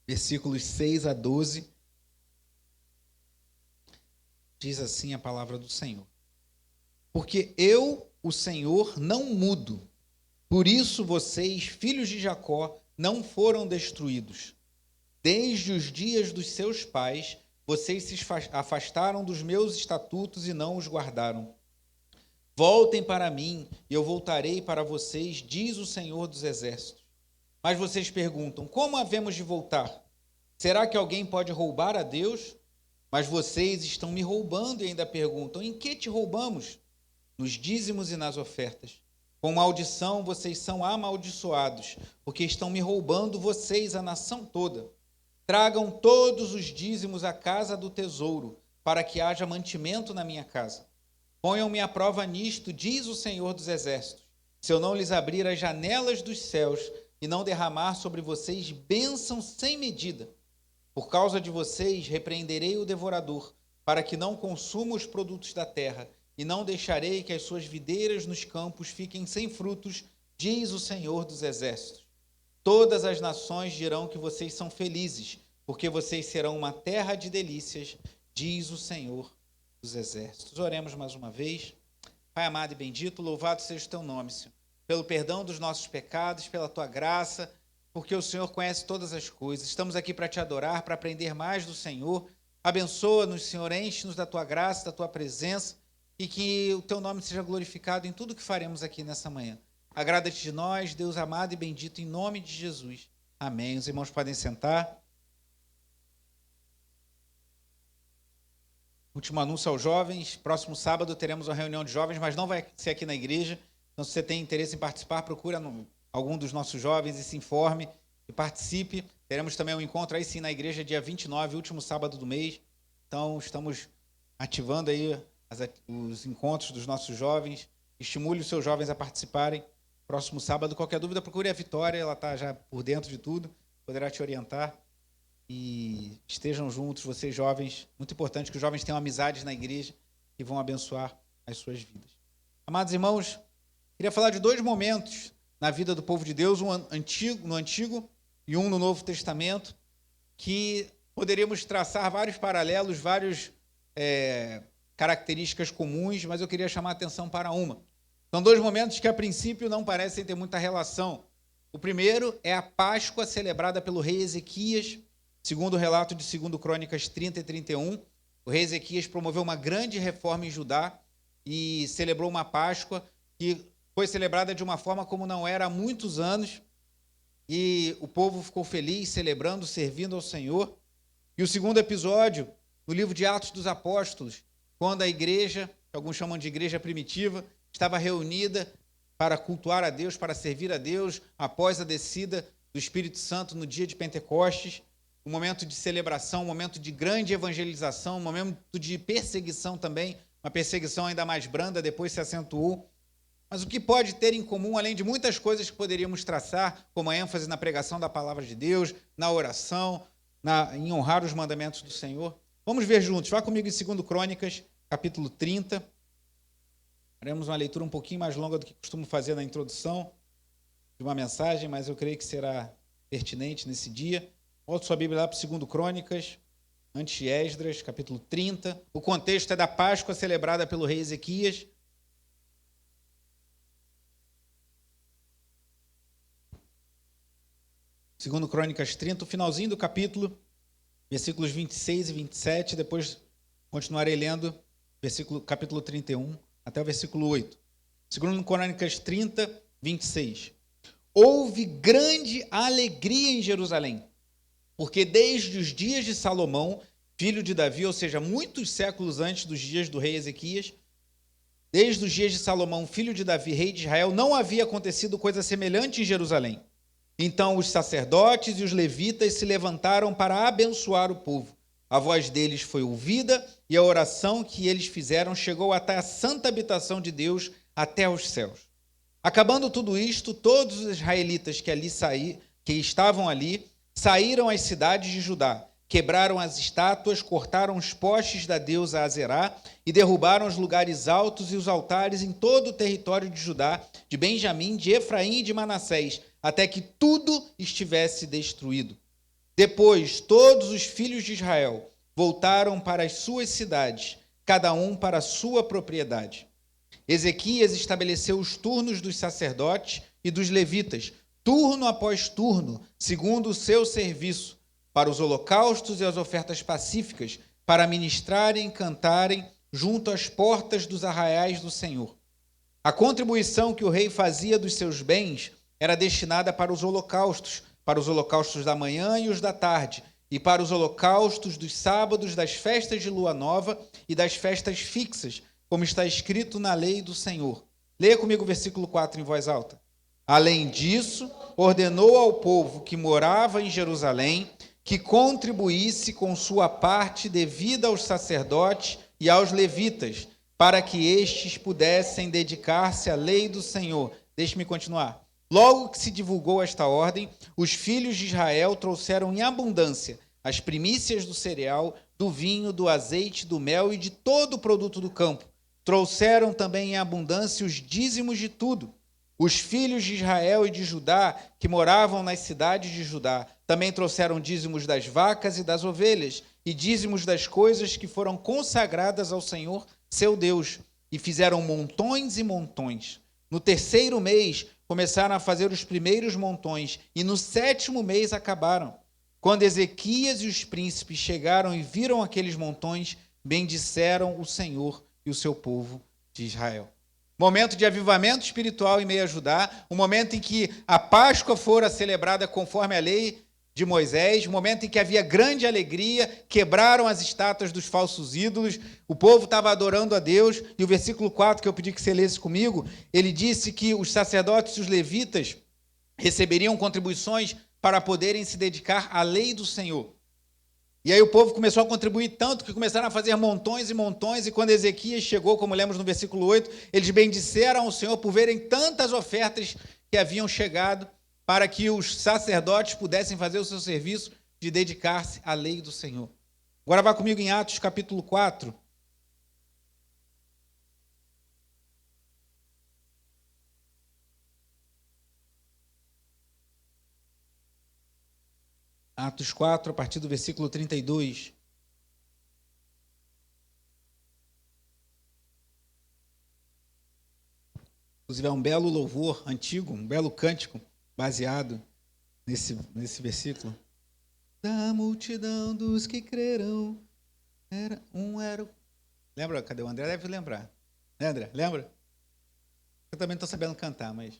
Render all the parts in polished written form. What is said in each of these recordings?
versículos 6 a 12, diz assim a palavra do Senhor. Porque eu, o Senhor, não mudo. Por isso vocês, filhos de Jacó, não foram destruídos. Desde os dias dos seus pais, vocês se afastaram dos meus estatutos e não os guardaram. Voltem para mim, e eu voltarei para vocês, diz o Senhor dos Exércitos. Mas vocês perguntam, como havemos de voltar? Será que alguém pode roubar a Deus? Mas vocês estão me roubando e ainda perguntam, em que te roubamos? Nos dízimos e nas ofertas. Com maldição vocês são amaldiçoados, porque estão me roubando vocês, a nação toda. Tragam todos os dízimos à casa do tesouro, para que haja mantimento na minha casa. Ponham-me à prova nisto, diz o Senhor dos Exércitos, se eu não lhes abrir as janelas dos céus e não derramar sobre vocês bênção sem medida. Por causa de vocês, repreenderei o devorador, para que não consuma os produtos da terra, e não deixarei que as suas videiras nos campos fiquem sem frutos, diz o Senhor dos Exércitos. Todas as nações dirão que vocês são felizes, porque vocês serão uma terra de delícias, diz o Senhor dos Exércitos. Oremos mais uma vez. Pai amado e bendito, louvado seja o teu nome, Senhor, pelo perdão dos nossos pecados, pela tua graça, porque o Senhor conhece todas as coisas. Estamos aqui para te adorar, para aprender mais do Senhor. Abençoa-nos, Senhor, enche-nos da tua graça, da tua presença, e que o teu nome seja glorificado em tudo que faremos aqui nessa manhã. Agrada-te de nós, Deus amado e bendito, em nome de Jesus. Amém. Os irmãos podem sentar. Último anúncio aos jovens. Próximo sábado teremos uma reunião de jovens, mas não vai ser aqui na igreja. Então, se você tem interesse em participar, procura algum dos nossos jovens e se informe e participe. Teremos também um encontro aí sim na igreja dia 29, último sábado do mês. Então, estamos ativando aí os encontros dos nossos jovens. Estimule os seus jovens a participarem. Próximo sábado, qualquer dúvida, procure a Vitória, ela está já por dentro de tudo, poderá te orientar. E estejam juntos, vocês jovens. Muito importante que os jovens tenham amizades na igreja que vão abençoar as suas vidas. Amados irmãos, queria falar de dois momentos na vida do povo de Deus, um no Antigo e um no Novo Testamento, que poderíamos traçar vários paralelos, várias características comuns, mas eu queria chamar a atenção para uma. São dois momentos que, a princípio, não parecem ter muita relação. O primeiro é a Páscoa celebrada pelo rei Ezequias, segundo o relato de 2 Crônicas 30 e 31. O rei Ezequias promoveu uma grande reforma em Judá e celebrou uma Páscoa que foi celebrada de uma forma como não era há muitos anos, e o povo ficou feliz, celebrando, servindo ao Senhor. E o segundo episódio, no livro de Atos dos Apóstolos, quando a igreja, que alguns chamam de igreja primitiva, estava reunida para cultuar a Deus, para servir a Deus, após a descida do Espírito Santo no dia de Pentecostes, um momento de celebração, um momento de grande evangelização, um momento de perseguição também, uma perseguição ainda mais branda, depois se acentuou. Mas o que pode ter em comum, além de muitas coisas que poderíamos traçar, como a ênfase na pregação da palavra de Deus, na oração, em honrar os mandamentos do Senhor? Vamos ver juntos. Vá comigo em 2 Crônicas, capítulo 30. Faremos uma leitura um pouquinho mais longa do que costumo fazer na introdução de uma mensagem, mas eu creio que será pertinente nesse dia. Volte sua Bíblia lá para 2 Crônicas, antes de Esdras, capítulo 30. O contexto é da Páscoa celebrada pelo rei Ezequias. Segundo Crônicas 30, o finalzinho do capítulo, versículos 26 e 27, depois continuarei lendo capítulo 31 até o versículo 8. Segundo Crônicas 30, 26. Houve grande alegria em Jerusalém, porque desde os dias de Salomão, filho de Davi, ou seja, muitos séculos antes dos dias do rei Ezequias, desde os dias de Salomão, filho de Davi, rei de Israel, não havia acontecido coisa semelhante em Jerusalém. Então os sacerdotes e os levitas se levantaram para abençoar o povo. A voz deles foi ouvida e a oração que eles fizeram chegou até a santa habitação de Deus, até os céus. Acabando tudo isto, todos os israelitas que estavam ali saíram às cidades de Judá, quebraram as estátuas, cortaram os postes da deusa Azerá e derrubaram os lugares altos e os altares em todo o território de Judá, de Benjamim, de Efraim e de Manassés, até que tudo estivesse destruído. Depois, todos os filhos de Israel voltaram para as suas cidades, cada um para a sua propriedade. Ezequias estabeleceu os turnos dos sacerdotes e dos levitas, turno após turno, segundo o seu serviço, para os holocaustos e as ofertas pacíficas, para ministrarem e cantarem junto às portas dos arraiais do Senhor. A contribuição que o rei fazia dos seus bens era destinada para os holocaustos da manhã e os da tarde, e para os holocaustos dos sábados, das festas de lua nova e das festas fixas, como está escrito na lei do Senhor. Leia comigo o versículo 4 em voz alta. Além disso, ordenou ao povo que morava em Jerusalém que contribuísse com sua parte devida aos sacerdotes e aos levitas, para que estes pudessem dedicar-se à lei do Senhor. Deixe-me continuar. Logo que se divulgou esta ordem, os filhos de Israel trouxeram em abundância as primícias do cereal, do vinho, do azeite, do mel e de todo o produto do campo. Trouxeram também em abundância os dízimos de tudo. Os filhos de Israel e de Judá, que moravam nas cidades de Judá, também trouxeram dízimos das vacas e das ovelhas, e dízimos das coisas que foram consagradas ao Senhor, seu Deus, e fizeram montões e montões. No terceiro mês, começaram a fazer os primeiros montões, e no sétimo mês acabaram. Quando Ezequias e os príncipes chegaram e viram aqueles montões, bendisseram o Senhor e o seu povo de Israel. Momento de avivamento espiritual em meio a Judá, o momento em que a Páscoa fora celebrada conforme a lei de Moisés, o momento em que havia grande alegria, quebraram as estátuas dos falsos ídolos, o povo estava adorando a Deus, e o versículo 4, que eu pedi que você lesse comigo, ele disse que os sacerdotes e os levitas receberiam contribuições para poderem se dedicar à lei do Senhor. E aí o povo começou a contribuir tanto que começaram a fazer montões e montões, e quando Ezequias chegou, como lemos no versículo 8, eles bendisseram o Senhor por verem tantas ofertas que haviam chegado para que os sacerdotes pudessem fazer o seu serviço de dedicar-se à lei do Senhor. Agora vá comigo em Atos capítulo 4. Atos 4, a partir do versículo 32. Inclusive é um belo louvor antigo, um belo cântico, baseado nesse versículo. Da multidão dos que crerão, era. Lembra? Cadê o André? Deve lembrar. André, lembra? Eu também não estou sabendo cantar, mas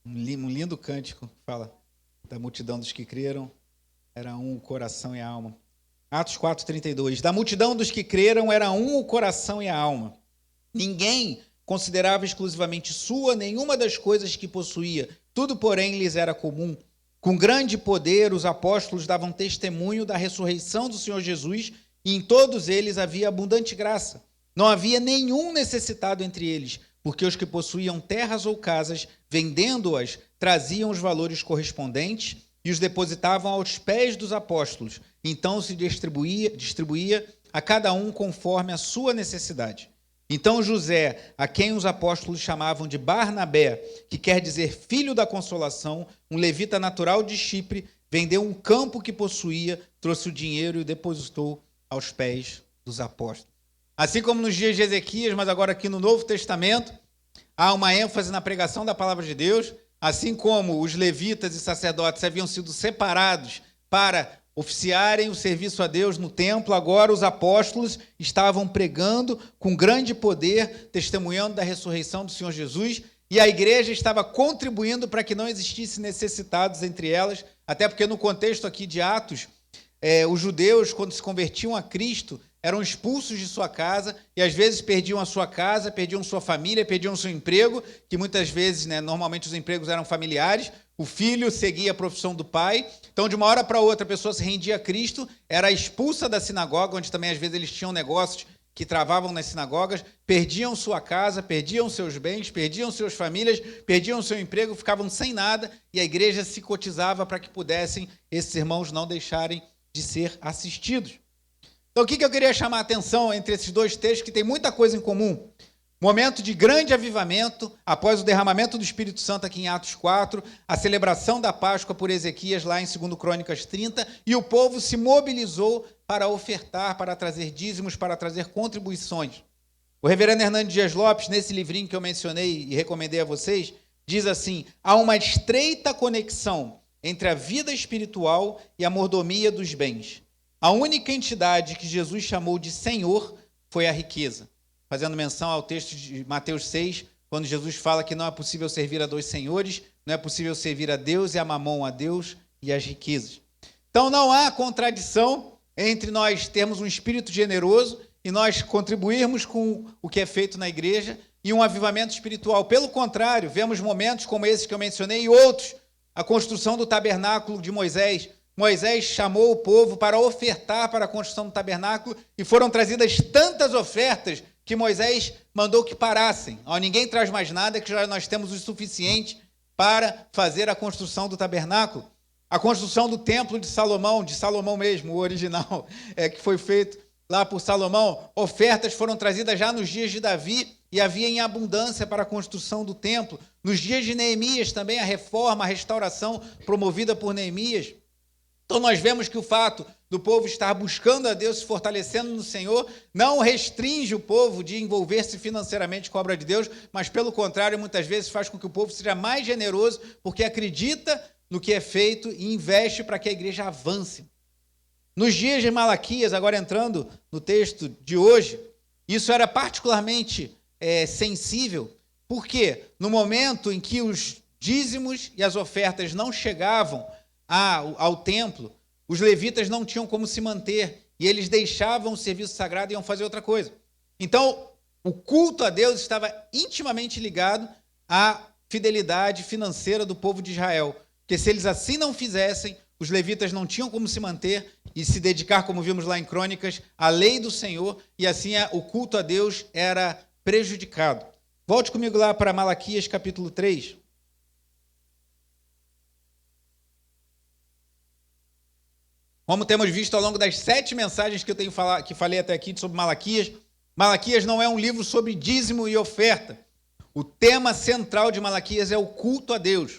um lindo cântico que fala da multidão dos que creram, era um o coração e a alma. Atos 4:32. Da multidão dos que creram, era um o coração e a alma. Ninguém considerava exclusivamente sua nenhuma das coisas que possuía. Tudo, porém, lhes era comum. Com grande poder, os apóstolos davam testemunho da ressurreição do Senhor Jesus, e em todos eles havia abundante graça. Não havia nenhum necessitado entre eles, porque os que possuíam terras ou casas, vendendo-as, traziam os valores correspondentes e os depositavam aos pés dos apóstolos. Então se distribuía a cada um conforme a sua necessidade. Então José, a quem os apóstolos chamavam de Barnabé, que quer dizer filho da consolação, um levita natural de Chipre, vendeu um campo que possuía, trouxe o dinheiro e o depositou aos pés dos apóstolos. Assim como nos dias de Ezequias, mas agora aqui no Novo Testamento, há uma ênfase na pregação da palavra de Deus, assim como os levitas e sacerdotes haviam sido separados para oficiarem o serviço a Deus no templo, agora os apóstolos estavam pregando com grande poder, testemunhando da ressurreição do Senhor Jesus, e a igreja estava contribuindo para que não existisse necessitados entre elas, até porque no contexto aqui de Atos, os judeus, quando se convertiam a Cristo, eram expulsos de sua casa e às vezes perdiam a sua casa, perdiam sua família, perdiam seu emprego, que muitas vezes, normalmente os empregos eram familiares, o filho seguia a profissão do pai. Então, de uma hora para outra, a pessoa se rendia a Cristo, era expulsa da sinagoga, onde também às vezes eles tinham negócios que travavam nas sinagogas, perdiam sua casa, perdiam seus bens, perdiam suas famílias, perdiam seu emprego, ficavam sem nada, e a igreja se cotizava para que pudessem esses irmãos não deixarem de ser assistidos. Então, o que eu queria chamar a atenção entre esses dois textos, que tem muita coisa em comum? Momento de grande avivamento, após o derramamento do Espírito Santo aqui em Atos 4, a celebração da Páscoa por Ezequias lá em 2 Crônicas 30, e o povo se mobilizou para ofertar, para trazer dízimos, para trazer contribuições. O reverendo Hernandes Dias Lopes, nesse livrinho que eu mencionei e recomendei a vocês, diz assim: há uma estreita conexão entre a vida espiritual e a mordomia dos bens. A única entidade que Jesus chamou de Senhor foi a riqueza, fazendo menção ao texto de Mateus 6, quando Jesus fala que não é possível servir a dois senhores, não é possível servir a Deus e a mamon, a Deus e as riquezas. Então não há contradição entre nós termos um espírito generoso e nós contribuirmos com o que é feito na igreja e um avivamento espiritual. Pelo contrário, vemos momentos como esses que eu mencionei e outros. A construção do tabernáculo de Moisés. Moisés chamou o povo para ofertar para a construção do tabernáculo e foram trazidas tantas ofertas que Moisés mandou que parassem. Ninguém traz mais nada, que já nós temos o suficiente para fazer a construção do tabernáculo. A construção do templo de Salomão mesmo, o original, que foi feito lá por Salomão. Ofertas foram trazidas já nos dias de Davi e havia em abundância para a construção do templo. Nos dias de Neemias também a reforma, a restauração promovida por Neemias. Então nós vemos que o fato do povo estar buscando a Deus, se fortalecendo no Senhor, não restringe o povo de envolver-se financeiramente com a obra de Deus, mas pelo contrário, muitas vezes faz com que o povo seja mais generoso, porque acredita no que é feito e investe para que a igreja avance. Nos dias de Malaquias, agora entrando no texto de hoje, isso era particularmente sensível, porque no momento em que os dízimos e as ofertas não chegavam ao templo, os levitas não tinham como se manter e eles deixavam o serviço sagrado e iam fazer outra coisa. Então, o culto a Deus estava intimamente ligado à fidelidade financeira do povo de Israel, porque se eles assim não fizessem, os levitas não tinham como se manter e se dedicar, como vimos lá em Crônicas, à lei do Senhor, e assim o culto a Deus era prejudicado. Volte comigo lá para Malaquias capítulo 3. Como temos visto ao longo das 7 mensagens que eu falei até aqui sobre Malaquias, Malaquias não é um livro sobre dízimo e oferta. O tema central de Malaquias é o culto a Deus.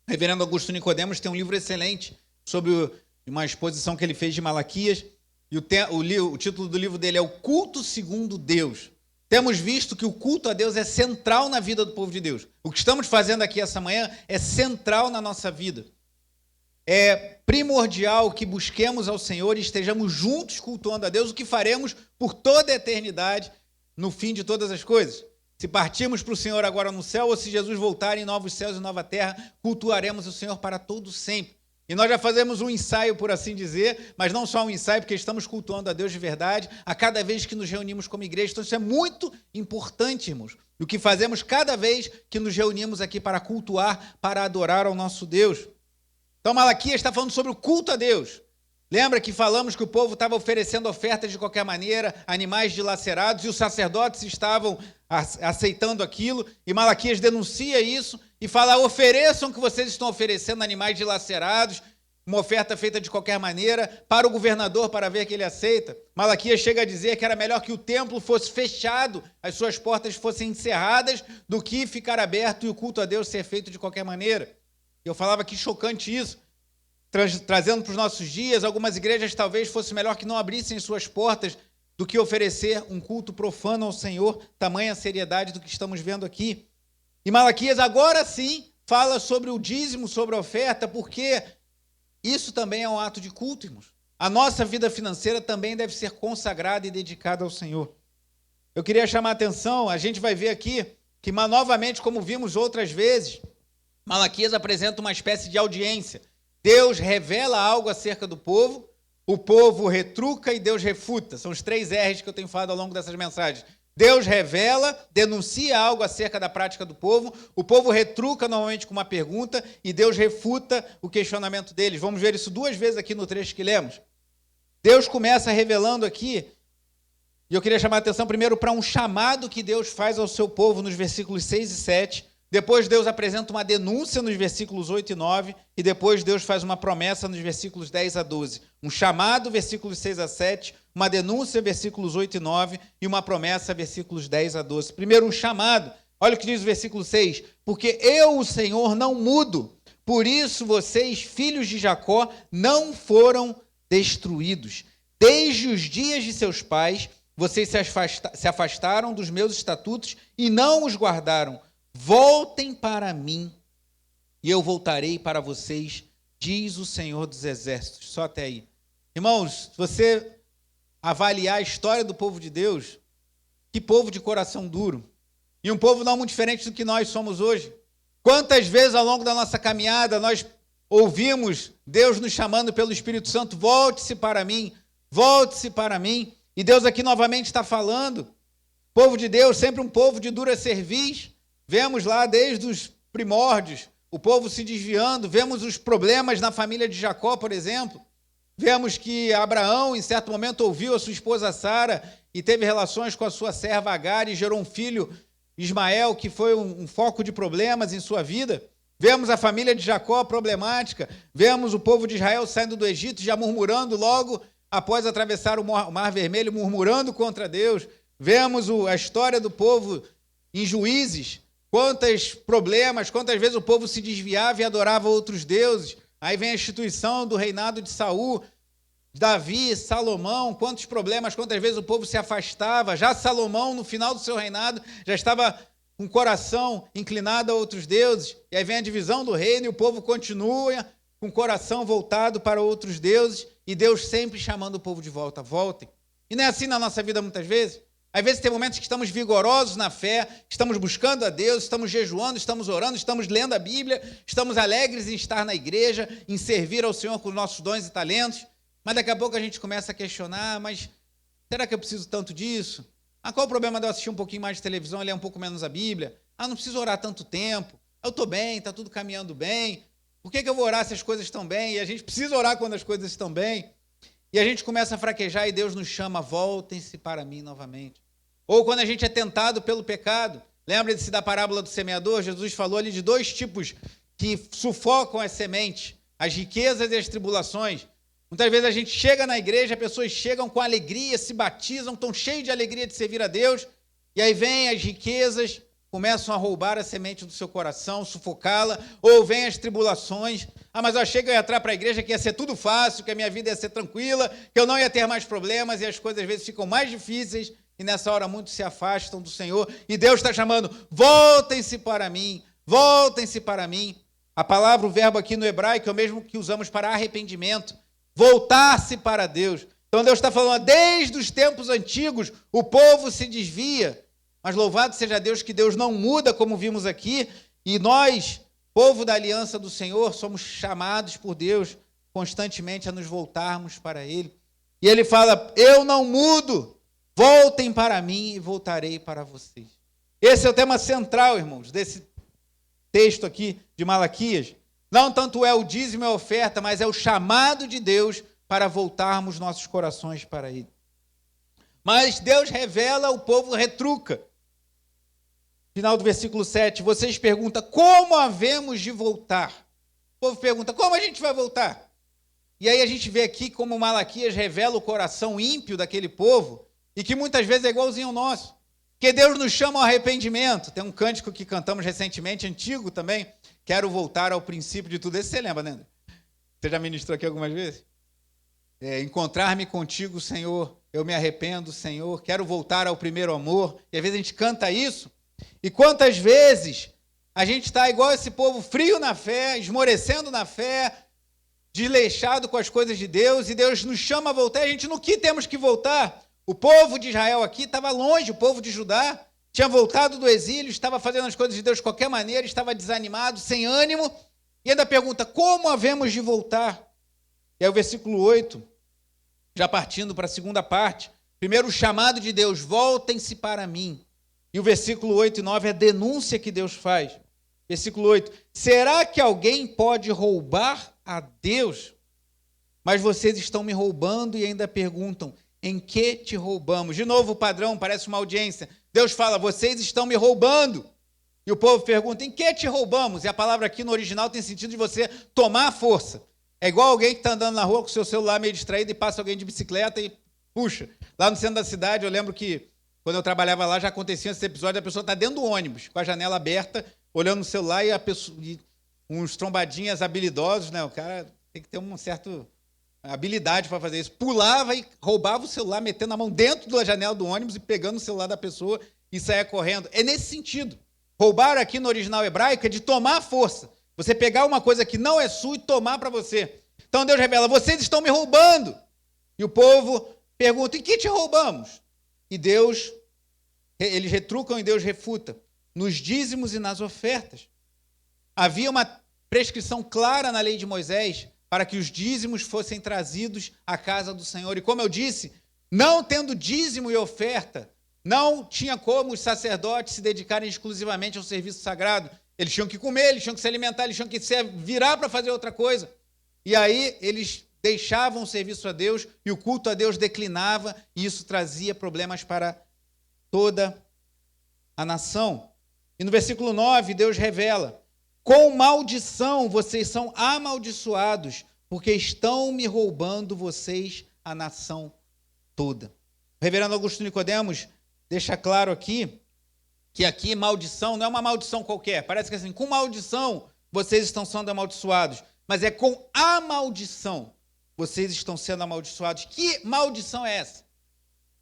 O reverendo Augusto Nicodemos tem um livro excelente sobre uma exposição que ele fez de Malaquias, e o título do livro dele é O Culto Segundo Deus. Temos visto que o culto a Deus é central na vida do povo de Deus. O que estamos fazendo aqui essa manhã é central na nossa vida. É primordial que busquemos ao Senhor e estejamos juntos cultuando a Deus, o que faremos por toda a eternidade, no fim de todas as coisas. Se partirmos para o Senhor agora no céu, ou se Jesus voltar em novos céus e nova terra, cultuaremos o Senhor para todo sempre. E nós já fazemos um ensaio, por assim dizer, mas não só um ensaio, porque estamos cultuando a Deus de verdade a cada vez que nos reunimos como igreja. Então isso é muito importante, irmãos. O que fazemos cada vez que nos reunimos aqui para cultuar, para adorar ao nosso Deus. Então Malaquias está falando sobre o culto a Deus. Lembra que falamos que o povo estava oferecendo ofertas de qualquer maneira, animais dilacerados, e os sacerdotes estavam aceitando aquilo, e Malaquias denuncia isso e fala: ofereçam o que vocês estão oferecendo, animais dilacerados, uma oferta feita de qualquer maneira, para o governador para ver que ele aceita. Malaquias chega a dizer que era melhor que o templo fosse fechado, as suas portas fossem encerradas, do que ficar aberto e o culto a Deus ser feito de qualquer maneira. Eu falava que chocante isso, trazendo para os nossos dias, algumas igrejas talvez fosse melhor que não abrissem suas portas do que oferecer um culto profano ao Senhor, tamanha seriedade do que estamos vendo aqui. E Malaquias agora sim fala sobre o dízimo, sobre a oferta, porque isso também é um ato de culto, irmãos. A nossa vida financeira também deve ser consagrada e dedicada ao Senhor. Eu queria chamar a atenção, a gente vai ver aqui, que novamente, como vimos outras vezes, Malaquias apresenta uma espécie de audiência. Deus revela algo acerca do povo, o povo retruca e Deus refuta. São os 3 R's que eu tenho falado ao longo dessas mensagens. Deus revela, denuncia algo acerca da prática do povo, o povo retruca normalmente com uma pergunta e Deus refuta o questionamento deles. Vamos ver isso 2 vezes aqui no trecho que lemos. Deus começa revelando aqui, e eu queria chamar a atenção primeiro para um chamado que Deus faz ao seu povo nos versículos 6 e 7, Depois Deus apresenta uma denúncia nos versículos 8 e 9, e depois Deus faz uma promessa nos versículos 10 a 12. Um chamado, versículos 6 a 7, uma denúncia, versículos 8 e 9, e uma promessa, versículos 10 a 12. Primeiro, um chamado. Olha o que diz o versículo 6. Porque eu, o Senhor, não mudo. Por isso vocês, filhos de Jacó, não foram destruídos. Desde os dias de seus pais, vocês se afastaram dos meus estatutos e não os guardaram. Voltem para mim, e eu voltarei para vocês, diz o Senhor dos Exércitos. Só até aí. Irmãos, se você avaliar a história do povo de Deus, que povo de coração duro. E um povo não muito diferente do que nós somos hoje. Quantas vezes ao longo da nossa caminhada nós ouvimos Deus nos chamando pelo Espírito Santo, volte-se para mim, volte-se para mim. E Deus aqui novamente está falando. Povo de Deus, sempre um povo de dura cerviz. Vemos lá desde os primórdios o povo se desviando, vemos os problemas na família de Jacó, por exemplo. Vemos que Abraão, em certo momento, ouviu a sua esposa Sara e teve relações com a sua serva Agar e gerou um filho, Ismael, que foi um foco de problemas em sua vida. Vemos a família de Jacó problemática, vemos o povo de Israel saindo do Egito, já murmurando logo após atravessar o Mar Vermelho, murmurando contra Deus. Vemos a história do povo em Juízes, quantos problemas, quantas vezes o povo se desviava e adorava outros deuses. Aí vem a instituição do reinado de Saul, Davi, Salomão, quantos problemas, quantas vezes o povo se afastava. Já Salomão, no final do seu reinado, já estava com o coração inclinado a outros deuses. E aí vem a divisão do reino e o povo continua com o coração voltado para outros deuses. E Deus sempre chamando o povo de volta, voltem. E não é assim na nossa vida muitas vezes? Às vezes tem momentos que estamos vigorosos na fé, estamos buscando a Deus, estamos jejuando, estamos orando, estamos lendo a Bíblia, estamos alegres em estar na igreja, em servir ao Senhor com os nossos dons e talentos, mas daqui a pouco a gente começa a questionar, mas será que eu preciso tanto disso? Qual o problema de eu assistir um pouquinho mais de televisão e ler um pouco menos a Bíblia? Não preciso orar tanto tempo, eu estou bem, está tudo caminhando bem, por que eu vou orar se as coisas estão bem? E a gente precisa orar quando as coisas estão bem. E a gente começa a fraquejar e Deus nos chama, voltem-se para mim novamente. Ou quando a gente é tentado pelo pecado, lembra-se da parábola do semeador? Jesus falou ali de dois tipos que sufocam as sementes, as riquezas e as tribulações. Muitas vezes a gente chega na igreja, as pessoas chegam com alegria, se batizam, estão cheios de alegria de servir a Deus, e aí vem as riquezas, começam a roubar a semente do seu coração, sufocá-la, ou vem as tribulações. Mas eu achei que eu ia entrar para a igreja, que ia ser tudo fácil, que a minha vida ia ser tranquila, que eu não ia ter mais problemas, e as coisas às vezes ficam mais difíceis, e nessa hora muitos se afastam do Senhor, e Deus está chamando, voltem-se para mim, voltem-se para mim. A palavra, o verbo aqui no hebraico é o mesmo que usamos para arrependimento, voltar-se para Deus. Então Deus está falando, desde os tempos antigos, o povo se desvia, mas louvado seja Deus que Deus não muda, como vimos aqui, e nós, povo da aliança do Senhor, somos chamados por Deus constantemente a nos voltarmos para Ele. E Ele fala, eu não mudo, voltem para mim e voltarei para vocês. Esse é o tema central, irmãos, desse texto aqui de Malaquias. Não tanto é o dízimo e a oferta, mas é o chamado de Deus para voltarmos nossos corações para Ele. Mas Deus revela, o povo retruca. Final do versículo 7, vocês perguntam, como havemos de voltar? O povo pergunta, como a gente vai voltar? E aí a gente vê aqui como Malaquias revela o coração ímpio daquele povo, e que muitas vezes é igualzinho ao nosso. Porque Deus nos chama ao arrependimento. Tem um cântico que cantamos recentemente, antigo também, quero voltar ao princípio de tudo. Esse você lembra, né? Você já ministrou aqui algumas vezes? Encontrar-me contigo, Senhor, eu me arrependo, Senhor, quero voltar ao primeiro amor. E às vezes a gente canta isso, e quantas vezes a gente está igual esse povo, frio na fé, esmorecendo na fé, desleixado com as coisas de Deus, e Deus nos chama a voltar, e a gente no que temos que voltar? O povo de Israel aqui estava longe, o povo de Judá tinha voltado do exílio, estava fazendo as coisas de Deus de qualquer maneira, estava desanimado, sem ânimo, e ainda pergunta, como havemos de voltar? E aí o versículo 8, já partindo para a segunda parte, primeiro o chamado de Deus, voltem-se para mim. E o versículo 8 e 9 é a denúncia que Deus faz. Versículo 8, será que alguém pode roubar a Deus? Mas vocês estão me roubando e ainda perguntam, em que te roubamos? De novo o padrão, parece uma audiência. Deus fala, vocês estão me roubando. E o povo pergunta, em que te roubamos? E a palavra aqui no original tem sentido de você tomar a força. É igual alguém que está andando na rua com o seu celular meio distraído e passa alguém de bicicleta e puxa. Lá no centro da cidade, eu lembro que quando eu trabalhava lá já acontecia esse episódio, a pessoa está dentro do ônibus, com a janela aberta, olhando no celular e, uns trombadinhas habilidosos, né? O cara tem que ter uma certa habilidade para fazer isso. Pulava e roubava o celular, metendo a mão dentro da janela do ônibus e pegando o celular da pessoa e saia correndo. É nesse sentido. Roubar aqui no original hebraico é de tomar força. Você pegar uma coisa que não é sua e tomar para você. Então Deus revela, vocês estão me roubando. E o povo pergunta, em que te roubamos? E Deus, eles retrucam e Deus refuta. Nos dízimos e nas ofertas. Havia uma prescrição clara na lei de Moisés para que os dízimos fossem trazidos à casa do Senhor. E como eu disse, não tendo dízimo e oferta, não tinha como os sacerdotes se dedicarem exclusivamente ao serviço sagrado. Eles tinham que comer, eles tinham que se alimentar, eles tinham que se virar para fazer outra coisa. E aí eles deixavam o serviço a Deus e o culto a Deus declinava, e isso trazia problemas para toda a nação. E no versículo 9, Deus revela, com maldição vocês são amaldiçoados, porque estão me roubando vocês, a nação toda. O reverendo Augusto Nicodemos deixa claro aqui, que aqui maldição não é uma maldição qualquer. Parece que assim, com maldição vocês estão sendo amaldiçoados. Mas é com a maldição vocês estão sendo amaldiçoados. Que maldição é essa?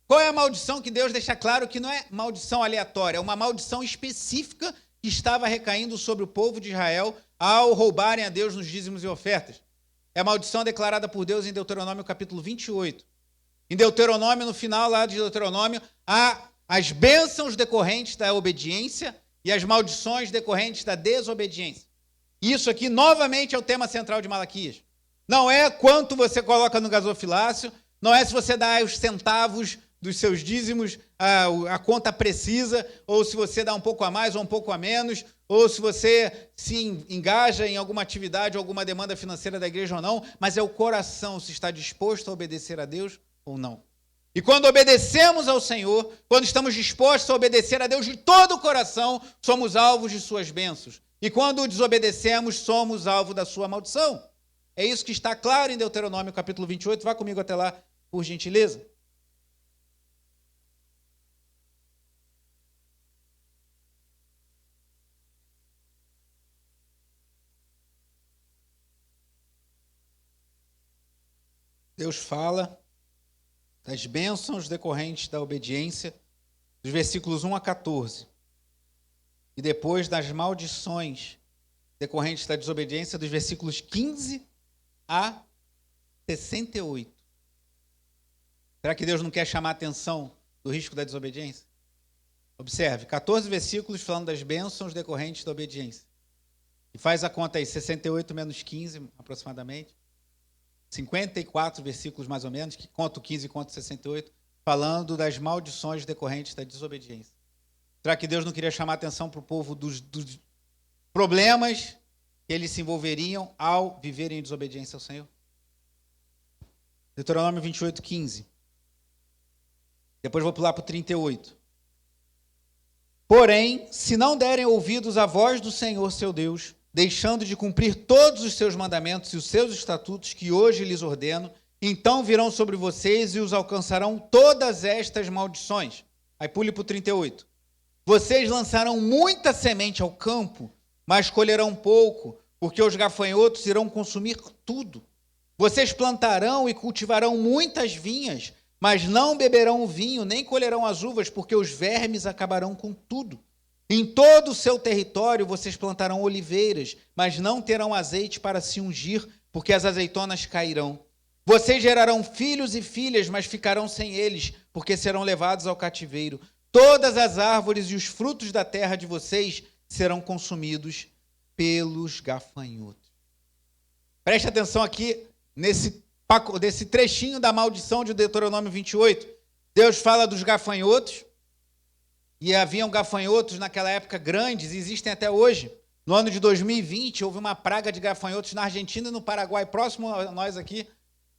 Qual é a maldição que Deus deixa claro que não é maldição aleatória, é uma maldição específica que estava recaindo sobre o povo de Israel ao roubarem a Deus nos dízimos e ofertas. É a maldição declarada por Deus em Deuteronômio capítulo 28. Em Deuteronômio, no final lá de Deuteronômio, há as bênçãos decorrentes da obediência e as maldições decorrentes da desobediência. Isso aqui, novamente, é o tema central de Malaquias. Não é quanto você coloca no gasofilácio, não é se você dá os centavos dos seus dízimos, a conta precisa, ou se você dá um pouco a mais ou um pouco a menos, ou se você se engaja em alguma atividade ou alguma demanda financeira da igreja ou não, mas é o coração se está disposto a obedecer a Deus ou não. E quando obedecemos ao Senhor, quando estamos dispostos a obedecer a Deus de todo o coração, somos alvos de suas bênçãos. E quando desobedecemos, somos alvo da sua maldição. É isso que está claro em Deuteronômio capítulo 28. Vá comigo até lá, por gentileza. Deus fala das bênçãos decorrentes da obediência, dos versículos 1 a 14. E depois das maldições decorrentes da desobediência, dos versículos 15 a 68. Será que Deus não quer chamar a atenção do risco da desobediência? Observe, 14 versículos falando das bênçãos decorrentes da obediência. E faz a conta aí, 68 menos 15, aproximadamente. 54 versículos mais ou menos, que conta o 15 e conta o 68, falando das maldições decorrentes da desobediência. Será que Deus não queria chamar a atenção para o povo dos problemas que eles se envolveriam ao viverem em desobediência ao Senhor? Deuteronômio 28, 15. Depois vou pular para o 38. Porém, se não derem ouvidos à voz do Senhor, seu Deus, deixando de cumprir todos os seus mandamentos e os seus estatutos que hoje lhes ordeno, então virão sobre vocês e os alcançarão todas estas maldições. Aí pule para o 38. Vocês lançarão muita semente ao campo, mas colherão pouco, porque os gafanhotos irão consumir tudo. Vocês plantarão e cultivarão muitas vinhas, mas não beberão o vinho, nem colherão as uvas, porque os vermes acabarão com tudo. Em todo o seu território vocês plantarão oliveiras, mas não terão azeite para se ungir, porque as azeitonas cairão. Vocês gerarão filhos e filhas, mas ficarão sem eles, porque serão levados ao cativeiro. Todas as árvores e os frutos da terra de vocês serão consumidos pelos gafanhotos. Preste atenção aqui nesse trechinho da maldição de Deuteronômio 28. Deus fala dos gafanhotos, e haviam gafanhotos naquela época grandes, e existem até hoje. No ano de 2020, houve uma praga de gafanhotos na Argentina e no Paraguai, próximo a nós aqui,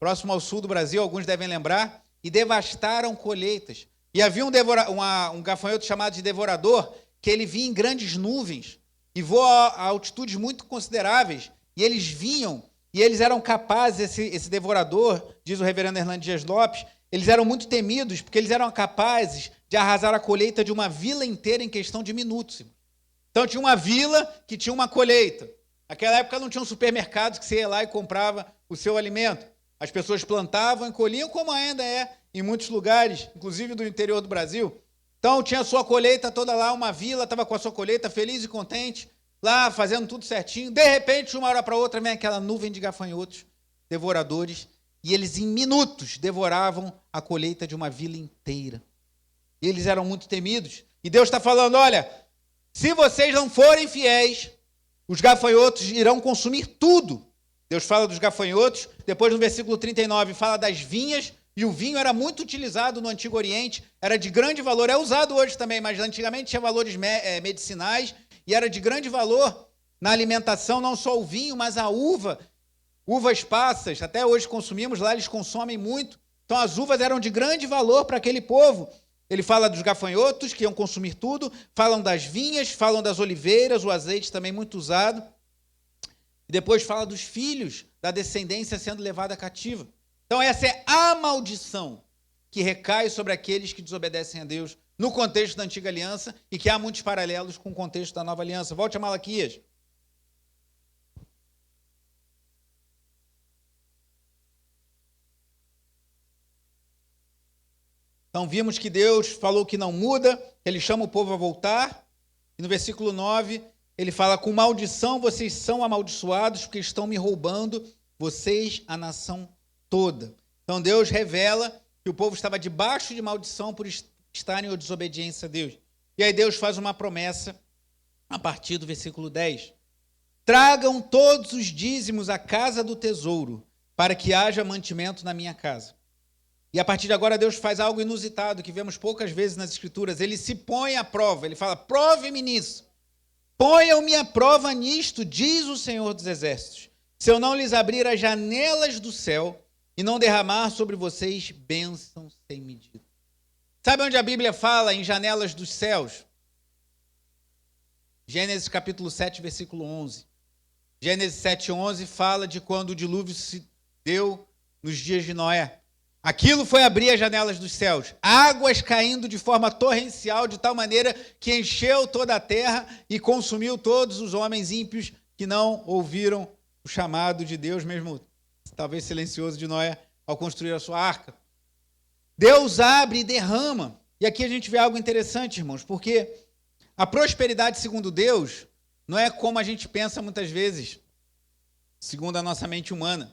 próximo ao sul do Brasil, alguns devem lembrar, e devastaram colheitas. E havia um gafanhoto chamado de devorador, que ele vinha em grandes nuvens e voa a altitudes muito consideráveis, e eles vinham, e eles eram capazes, esse devorador, diz o reverendo Hernando Dias Lopes, eles eram muito temidos, porque eles eram capazes de arrasar a colheita de uma vila inteira em questão de minutos. Então tinha uma vila que tinha uma colheita. Naquela época não tinha um supermercado que você ia lá e comprava o seu alimento. As pessoas plantavam e colhiam, como ainda é em muitos lugares, inclusive do interior do Brasil. Então tinha a sua colheita toda lá, uma vila estava com a sua colheita feliz e contente, lá fazendo tudo certinho. De repente, de uma hora para outra, vem aquela nuvem de gafanhotos, devoradores, e eles em minutos devoravam a colheita de uma vila inteira. E eles eram muito temidos. E Deus está falando, olha, se vocês não forem fiéis, os gafanhotos irão consumir tudo. Deus fala dos gafanhotos, depois no versículo 39 fala das vinhas, e o vinho era muito utilizado no Antigo Oriente, era de grande valor, é usado hoje também, mas antigamente tinha valores medicinais, e era de grande valor na alimentação, não só o vinho, mas a uva, uvas passas, até hoje consumimos, lá eles consomem muito, então as uvas eram de grande valor para aquele povo. Ele fala dos gafanhotos, que iam consumir tudo, falam das vinhas, falam das oliveiras, o azeite também muito usado, e depois fala dos filhos da descendência sendo levada cativa. Então essa é a maldição que recai sobre aqueles que desobedecem a Deus no contexto da antiga aliança e que há muitos paralelos com o contexto da nova aliança. Volte a Malaquias. Então vimos que Deus falou que não muda, ele chama o povo a voltar, e no versículo 9 ele fala, com maldição vocês são amaldiçoados, porque estão me roubando, vocês, a nação toda. Então Deus revela que o povo estava debaixo de maldição por estarem em desobediência a Deus. E aí Deus faz uma promessa a partir do versículo 10. Tragam todos os dízimos à casa do tesouro, para que haja mantimento na minha casa. E a partir de agora Deus faz algo inusitado, que vemos poucas vezes nas Escrituras. Ele se põe à prova, ele fala, prove-me nisso. Ponham-me à prova nisto, diz o Senhor dos Exércitos, se eu não lhes abrir as janelas do céu e não derramar sobre vocês bênçãos sem medida. Sabe onde a Bíblia fala em janelas dos céus? Gênesis capítulo 7, versículo 11. Gênesis 7, 11 fala de quando o dilúvio se deu nos dias de Noé. Aquilo foi abrir as janelas dos céus, águas caindo de forma torrencial, de tal maneira que encheu toda a terra e consumiu todos os homens ímpios que não ouviram o chamado de Deus, mesmo talvez silencioso, de Noé, ao construir a sua arca. Deus abre e derrama. E aqui a gente vê algo interessante, irmãos, porque a prosperidade segundo Deus não é como a gente pensa muitas vezes, segundo a nossa mente humana.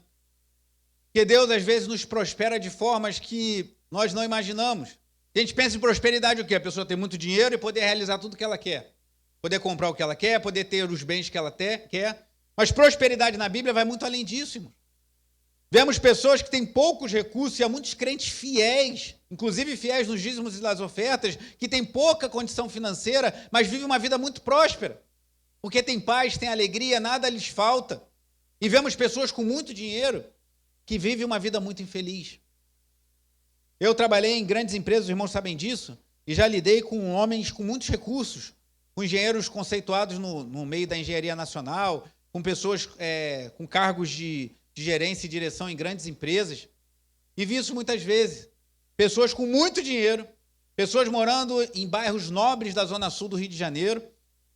Porque Deus, às vezes, nos prospera de formas que nós não imaginamos. A gente pensa em prosperidade o quê? A pessoa ter muito dinheiro e poder realizar tudo o que ela quer. Poder comprar o que ela quer, poder ter os bens que ela quer. Mas prosperidade na Bíblia vai muito além disso, irmão. Vemos pessoas que têm poucos recursos e há muitos crentes fiéis, inclusive fiéis nos dízimos e nas ofertas, que têm pouca condição financeira, mas vivem uma vida muito próspera. Porque tem paz, tem alegria, nada lhes falta. E vemos pessoas com muito dinheiro que vivem uma vida muito infeliz. Eu trabalhei em grandes empresas, os irmãos sabem disso, e já lidei com homens com muitos recursos, com engenheiros conceituados no meio da engenharia nacional, com pessoas com cargos de gerência e direção em grandes empresas, e vi isso muitas vezes. Pessoas com muito dinheiro, pessoas morando em bairros nobres da zona sul do Rio de Janeiro,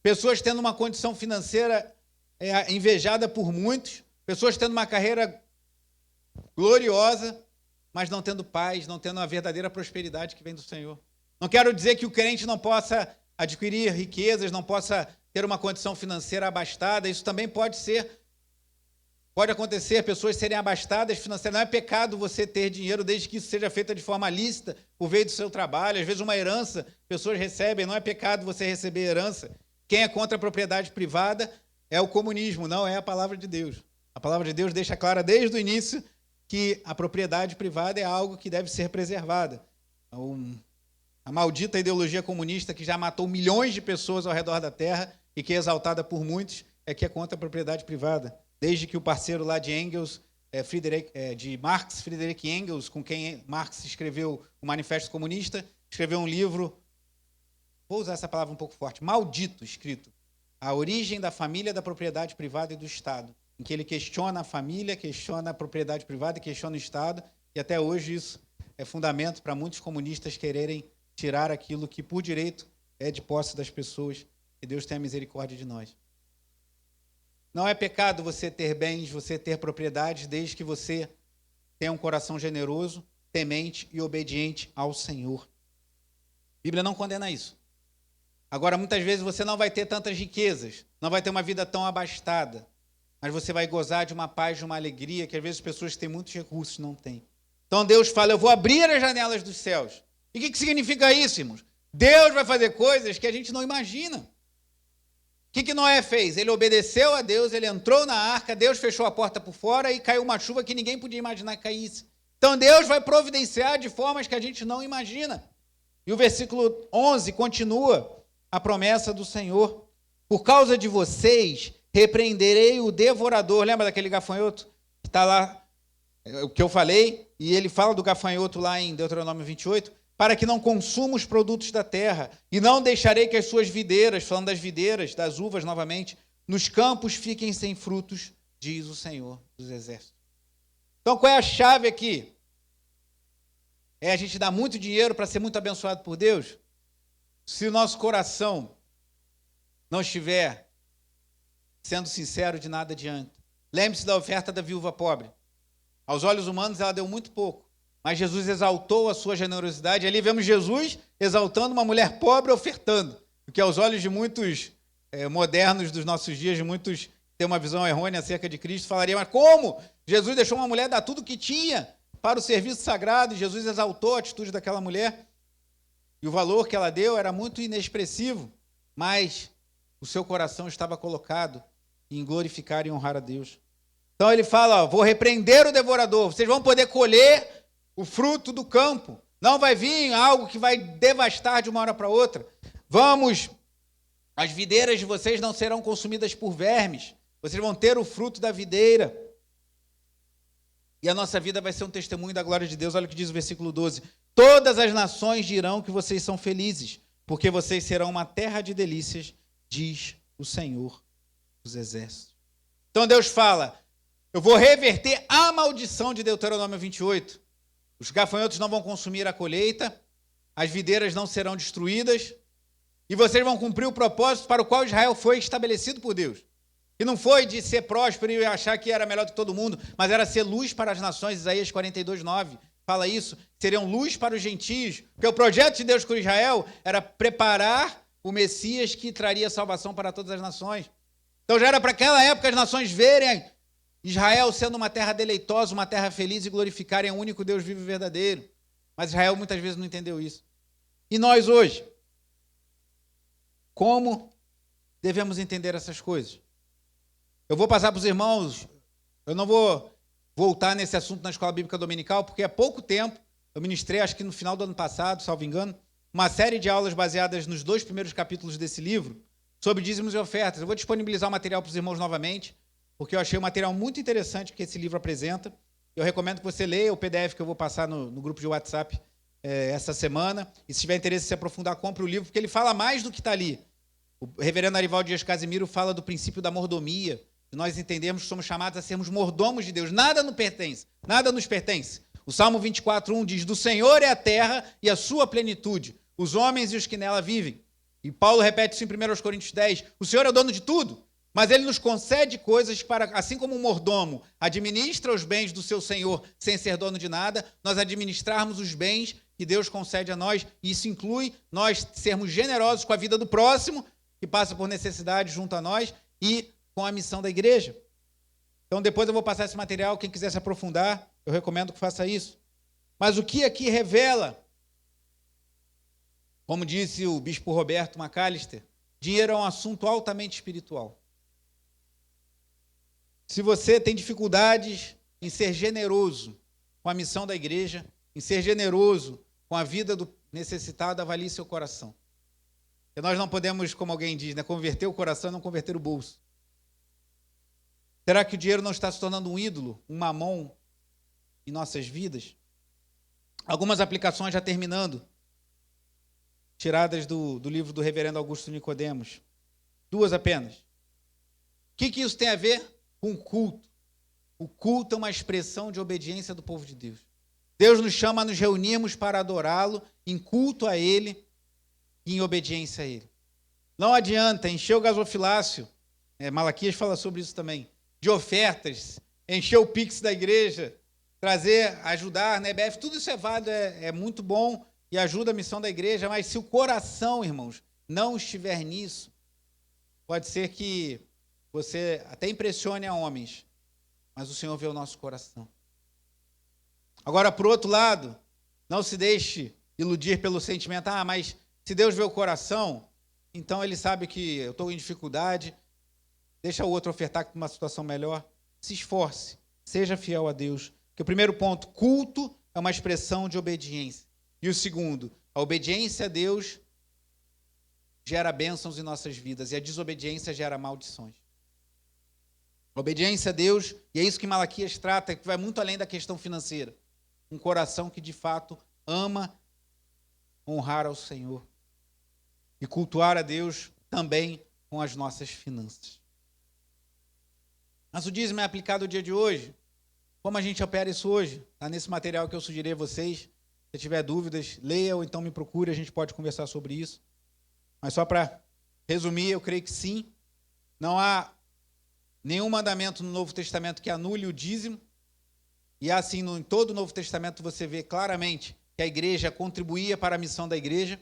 pessoas tendo uma condição financeira invejada por muitos, pessoas tendo uma carreira gloriosa, mas não tendo paz, não tendo a verdadeira prosperidade que vem do Senhor. Não quero dizer que o crente não possa adquirir riquezas, não possa ter uma condição financeira abastada, isso também pode acontecer, pessoas serem abastadas financeiramente. Não é pecado você ter dinheiro, desde que isso seja feito de forma lícita, por meio do seu trabalho. Às vezes uma herança, pessoas recebem, não é pecado você receber herança. Quem é contra a propriedade privada é o comunismo, não é a palavra de Deus. A palavra de Deus deixa clara desde o início que a propriedade privada é algo que deve ser preservada. A maldita ideologia comunista que já matou milhões de pessoas ao redor da terra e que é exaltada por muitos é que é contra a propriedade privada. Desde que o parceiro lá de Engels, de Marx, Friedrich Engels, com quem Marx escreveu o Manifesto Comunista, escreveu um livro vou usar essa palavra um pouco forte, maldito, escrito, a origem da família, da propriedade privada e do Estado, em que ele questiona a família, questiona a propriedade privada e questiona o Estado, e até hoje isso é fundamento para muitos comunistas quererem tirar aquilo que, por direito, é de posse das pessoas. Que Deus tenha misericórdia de nós. Não é pecado você ter bens, você ter propriedades, desde que você tenha um coração generoso, temente e obediente ao Senhor. A Bíblia não condena isso. Agora, muitas vezes você não vai ter tantas riquezas, não vai ter uma vida tão abastada, mas você vai gozar de uma paz, de uma alegria, que às vezes as pessoas que têm muitos recursos não têm. Então Deus fala, eu vou abrir as janelas dos céus. E o que significa isso, irmãos? Deus vai fazer coisas que a gente não imagina. O que Noé fez? Ele obedeceu a Deus, ele entrou na arca, Deus fechou a porta por fora e caiu uma chuva que ninguém podia imaginar que caísse. Então Deus vai providenciar de formas que a gente não imagina. E o versículo 11 continua a promessa do Senhor. Por causa de vocês, repreenderei o devorador. Lembra daquele gafanhoto que está lá, o que eu falei? E ele fala do gafanhoto lá em Deuteronômio 28. Para que não consuma os produtos da terra, e não deixarei que as suas videiras, falando das videiras, das uvas novamente, nos campos fiquem sem frutos, diz o Senhor dos Exércitos. Então, qual é a chave aqui? É a gente dar muito dinheiro para ser muito abençoado por Deus? Se o nosso coração não estiver sendo sincero, de nada adianta. Lembre-se da oferta da viúva pobre. Aos olhos humanos, ela deu muito pouco. Mas Jesus exaltou a sua generosidade. Ali vemos Jesus exaltando uma mulher pobre ofertando. O que aos olhos de muitos modernos dos nossos dias, de muitos que têm uma visão errônea acerca de Cristo, falariam, mas como? Jesus deixou uma mulher dar tudo o que tinha para o serviço sagrado, e Jesus exaltou a atitude daquela mulher. E o valor que ela deu era muito inexpressivo, mas o seu coração estava colocado em glorificar e honrar a Deus. Então ele fala, vou repreender o devorador, vocês vão poder colher o fruto do campo. Não vai vir algo que vai devastar de uma hora para outra. As videiras de vocês não serão consumidas por vermes. Vocês vão ter o fruto da videira. E a nossa vida vai ser um testemunho da glória de Deus. Olha o que diz o versículo 12. Todas as nações dirão que vocês são felizes, porque vocês serão uma terra de delícias, diz o Senhor dos Exércitos. Então Deus fala, eu vou reverter a maldição de Deuteronômio 28. Os gafanhotos não vão consumir a colheita, as videiras não serão destruídas, e vocês vão cumprir o propósito para o qual Israel foi estabelecido por Deus. E não foi de ser próspero e achar que era melhor do que todo mundo, mas era ser luz para as nações. Isaías 42:9 fala isso. Seriam luz para os gentios, porque o projeto de Deus com Israel era preparar o Messias que traria salvação para todas as nações. Então já era para aquela época as nações verem Israel sendo uma terra deleitosa, uma terra feliz e glorificarem o único Deus vivo e verdadeiro. Mas Israel muitas vezes não entendeu isso. E nós hoje? Como devemos entender essas coisas? Eu vou passar para os irmãos, eu não vou voltar nesse assunto na Escola Bíblica Dominical, porque há pouco tempo, eu ministrei, acho que no final do ano passado, salvo engano, uma série de aulas baseadas nos 2 primeiros capítulos desse livro, sobre dízimos e ofertas. Eu vou disponibilizar o material para os irmãos novamente, porque eu achei um material muito interessante que esse livro apresenta. Eu recomendo que você leia o PDF que eu vou passar no grupo de WhatsApp essa semana. E se tiver interesse em se aprofundar, compre o livro, porque ele fala mais do que está ali. O reverendo Arivaldo Dias Casimiro fala do princípio da mordomia. E nós entendemos que somos chamados a sermos mordomos de Deus. Nada nos pertence. O Salmo 24:1 diz, do Senhor é a terra e a sua plenitude, os homens e os que nela vivem. E Paulo repete isso em 1 Coríntios 10, o Senhor é o dono de tudo. Mas ele nos concede coisas para, assim como um mordomo administra os bens do seu senhor sem ser dono de nada, nós administrarmos os bens que Deus concede a nós. E isso inclui nós sermos generosos com a vida do próximo, que passa por necessidade junto a nós, e com a missão da igreja. Então depois eu vou passar esse material, quem quiser se aprofundar, eu recomendo que faça isso. Mas o que aqui revela, como disse o bispo Roberto Macalister, dinheiro é um assunto altamente espiritual. Se você tem dificuldades em ser generoso com a missão da igreja, em ser generoso com a vida do necessitado, avalie seu coração. Porque nós não podemos, como alguém diz, converter o coração e não converter o bolso. Será que o dinheiro não está se tornando um ídolo, um mamon em nossas vidas? Algumas aplicações já terminando. tiradas do livro do reverendo Augusto Nicodemos. 2 apenas. O que isso tem a ver com o culto? O culto é uma expressão de obediência do povo de Deus. Deus nos chama a nos reunirmos para adorá-lo em culto a Ele e em obediência a Ele. Não adianta encher o gasofilácio, Malaquias fala sobre isso também, de ofertas, encher o Pix da igreja, trazer, ajudar, né, BF, tudo isso é válido, é muito bom e ajuda a missão da igreja, mas se o coração, irmãos, não estiver nisso, pode ser que você até impressione a homens, mas o Senhor vê o nosso coração. Agora, por outro lado, não se deixe iludir pelo sentimento, mas se Deus vê o coração, então Ele sabe que eu estou em dificuldade, deixa o outro ofertar com uma situação melhor. Se esforce, seja fiel a Deus. Porque o primeiro ponto, culto é uma expressão de obediência. E o segundo, a obediência a Deus gera bênçãos em nossas vidas e a desobediência gera maldições. A obediência a Deus, e é isso que Malaquias trata, que vai muito além da questão financeira. Um coração que de fato ama honrar ao Senhor e cultuar a Deus também com as nossas finanças. Mas o dízimo é aplicado no dia de hoje. Como a gente opera isso hoje? Está nesse material que eu sugeri a vocês. Se tiver dúvidas, leia ou então me procure, a gente pode conversar sobre isso. Mas só para resumir, eu creio que sim. Não há nenhum mandamento no Novo Testamento que anule o dízimo. E assim, em todo o Novo Testamento você vê claramente que a igreja contribuía para a missão da igreja.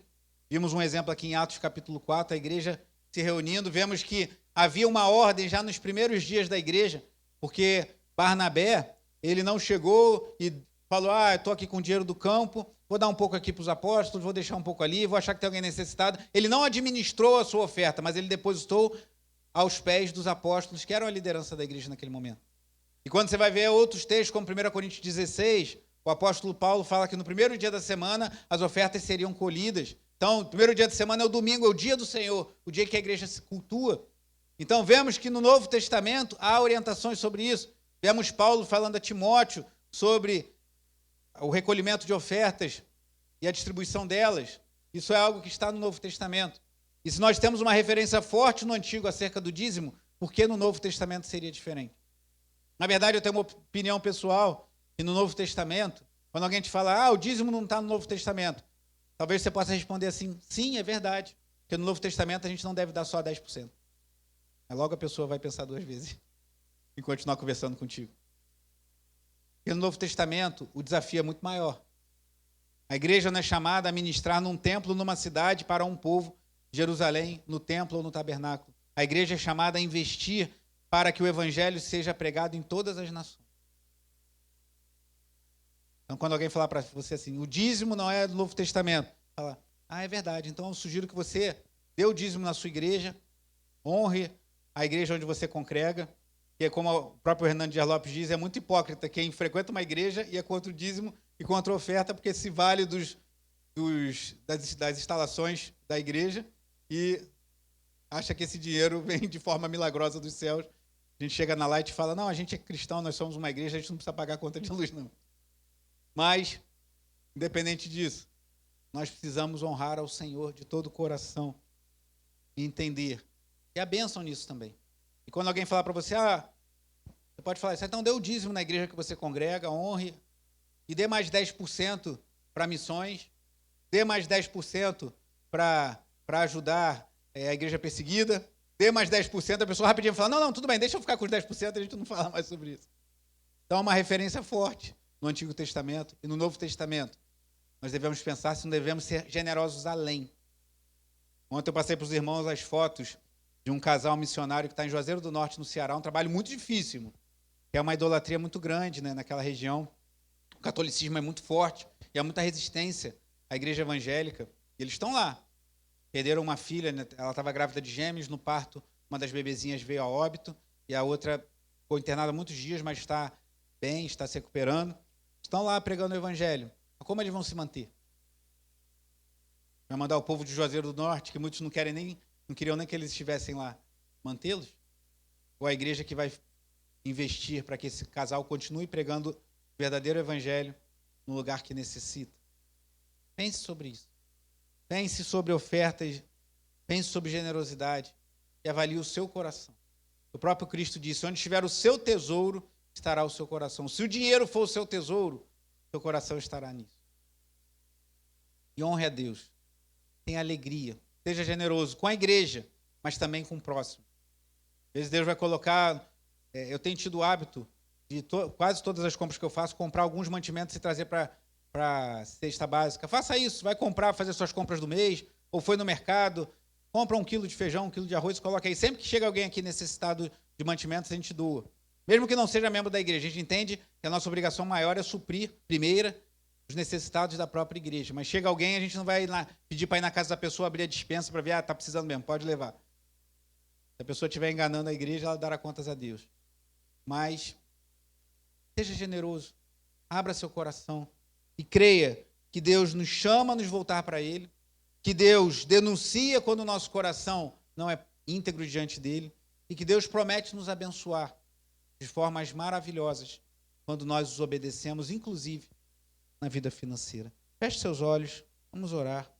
Vimos um exemplo aqui em Atos capítulo 4, a igreja se reunindo. Vemos que havia uma ordem já nos primeiros dias da igreja, porque Barnabé, ele não chegou e falou, eu estou aqui com o dinheiro do campo, vou dar um pouco aqui para os apóstolos, vou deixar um pouco ali, vou achar que tem alguém necessitado. Ele não administrou a sua oferta, mas ele depositou aos pés dos apóstolos, que eram a liderança da igreja naquele momento. E quando você vai ver outros textos, como 1 Coríntios 16, o apóstolo Paulo fala que no primeiro dia da semana as ofertas seriam colhidas. Então, o primeiro dia da semana é o domingo, é o dia do Senhor, o dia que a igreja se cultua. Então, vemos que no Novo Testamento há orientações sobre isso. Vemos Paulo falando a Timóteo sobre o recolhimento de ofertas e a distribuição delas. Isso é algo que está no Novo Testamento. E se nós temos uma referência forte no Antigo acerca do dízimo, por que no Novo Testamento seria diferente? Na verdade, eu tenho uma opinião pessoal, que no Novo Testamento, quando alguém te fala, o dízimo não está no Novo Testamento, talvez você possa responder assim, sim, é verdade, porque no Novo Testamento a gente não deve dar só 10%. Aí logo a pessoa vai pensar 2 vezes e continuar conversando contigo. Porque no Novo Testamento o desafio é muito maior. A igreja não é chamada a ministrar num templo, numa cidade, para um povo, Jerusalém, no templo ou no tabernáculo. A igreja é chamada a investir para que o evangelho seja pregado em todas as nações. Então, quando alguém falar para você assim, o dízimo não é do Novo Testamento, fala, é verdade, então eu sugiro que você dê o dízimo na sua igreja, honre a igreja onde você congrega, que é como o próprio Hernando Dias Lopes diz, é muito hipócrita quem frequenta uma igreja e é contra o dízimo e contra a oferta, porque se vale das instalações da igreja e acha que esse dinheiro vem de forma milagrosa dos céus. A gente chega na Light e fala, não, a gente é cristão, nós somos uma igreja, a gente não precisa pagar a conta de luz, não. Mas, independente disso, nós precisamos honrar ao Senhor de todo o coração e entender. E a bênção nisso também. E quando alguém falar para você, você pode falar, então dê o dízimo na igreja que você congrega, honre, e dê mais 10% para missões, dê mais 10% para ajudar a igreja perseguida, dê mais 10%, a pessoa rapidinho fala, não, tudo bem, deixa eu ficar com os 10%, a gente não fala mais sobre isso. Então é uma referência forte no Antigo Testamento e no Novo Testamento. Nós devemos pensar se não devemos ser generosos além. Ontem eu passei para os irmãos as fotos de um casal missionário que está em Juazeiro do Norte, no Ceará, um trabalho muito difícil, que é uma idolatria muito grande, né, naquela região. O catolicismo é muito forte e há muita resistência à igreja evangélica. E eles estão lá. Perderam uma filha, né, ela estava grávida de gêmeos, no parto uma das bebezinhas veio a óbito e a outra ficou internada há muitos dias, mas está bem, está se recuperando. Estão lá pregando o evangelho. Mas como eles vão se manter? Vai mandar o povo de Juazeiro do Norte, que muitos não queriam nem que eles estivessem lá, mantê-los? Ou a igreja que vai investir para que esse casal continue pregando o verdadeiro evangelho no lugar que necessita? Pense sobre isso. Pense sobre ofertas, pense sobre generosidade e avalie o seu coração. O próprio Cristo disse: onde estiver o seu tesouro, estará o seu coração. Se o dinheiro for o seu tesouro, seu coração estará nisso. E honre a Deus. Tenha alegria. Seja generoso com a igreja, mas também com o próximo. Às vezes Deus vai colocar... eu tenho tido o hábito de quase todas as compras que eu faço, comprar alguns mantimentos e trazer para cesta básica. Faça isso, vai comprar, fazer suas compras do mês, ou foi no mercado, compra 1 quilo de feijão, 1 quilo de arroz, coloca aí. Sempre que chega alguém aqui necessitado de mantimentos, a gente doa. Mesmo que não seja membro da igreja, a gente entende que a nossa obrigação maior é suprir, primeira, os necessitados da própria igreja. Mas chega alguém, a gente não vai lá pedir para ir na casa da pessoa, abrir a despensa para ver, está precisando mesmo, pode levar. Se a pessoa estiver enganando a igreja, ela dará contas a Deus. Mas seja generoso, abra seu coração e creia que Deus nos chama a nos voltar para Ele, que Deus denuncia quando o nosso coração não é íntegro diante dEle e que Deus promete nos abençoar de formas maravilhosas quando nós os obedecemos, inclusive na vida financeira. Feche seus olhos, vamos orar.